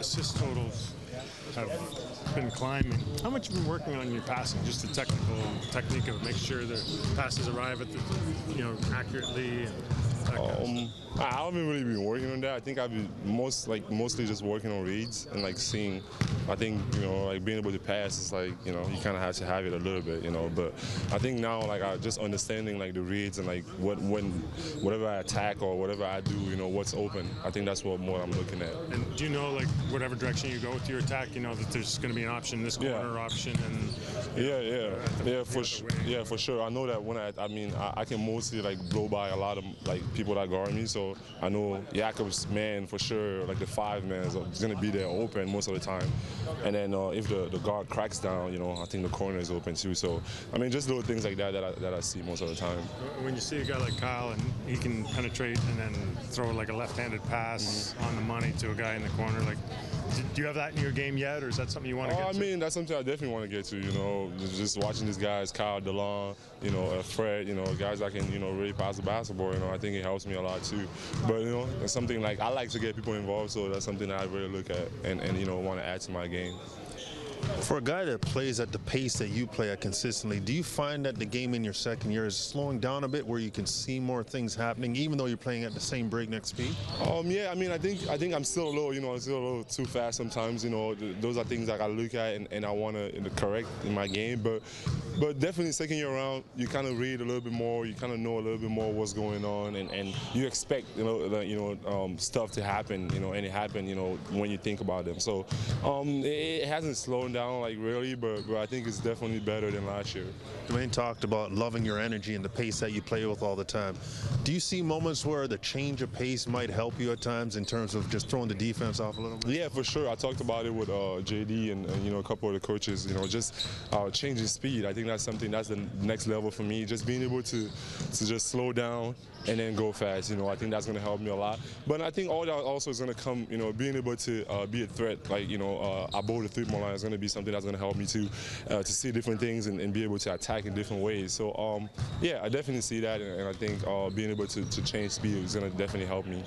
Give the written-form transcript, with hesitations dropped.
assist totals have been climbing. How much have you been working on your passing? Just the technical technique of make sure the passes arrive at the, accurately. And that kind of stuff. I haven't really been working on that. I think I've been mostly just working on reads and like seeing. I think like being able to pass is like you kind of have to have it a little bit, But I think now like I just understanding like the reads and like whatever I attack or whatever I do, what's open. I think that's what more I'm looking at. And do you know like whatever direction you go with your attack, that there's going to be an option in this corner option and for sure. I know that when I can mostly like blow by a lot of like people that guard me, so I know Jakob's man for sure, like the 5 man is going to be there open most of the time. And then if the guard cracks down, I think the corner is open too. So just little things like that I see most of the time. When you see a guy like Kyle and he can penetrate and then throw like a left-handed pass on the money to a guy in the corner, like do you have that in your game yet, or is that something you want to get to? That's something I definitely want to get to. Just watching these guys, Kyle, DeLon, Fred, guys that can really pass the basketball. I think it helps me a lot too. But it's something like I like to get people involved, so that's something that I really look at and want to add to my game. For a guy that plays at the pace that you play at consistently, do you find that the game in your second year is slowing down a bit, where you can see more things happening, even though you're playing at the same breakneck speed? Yeah, I think I'm still a little too fast sometimes. Those are things that I look at and I want to correct in my game. But definitely second year around, you kind of read a little bit more, you kind of know a little bit more what's going on, and you expect stuff to happen, and it happened, when you think about them. So it hasn't slowed down like really, but I think it's definitely better than last year. Dwayne talked about loving your energy and the pace that you play with all the time. Do you see moments where the change of pace might help you at times in terms of just throwing the defense off a little bit? Yeah, for sure. I talked about it with JD and a couple of the coaches. Just changing speed. I think that's the next level for me. Just being able to just slow down and then go fast. I think that's going to help me a lot. But I think all that also is going to come. Being able to be a threat, like above the three-point line is going to be something that's going to help me to see different things and be able to attack in different ways. So yeah, I definitely see that, and I think being able to change speed is going to definitely help me.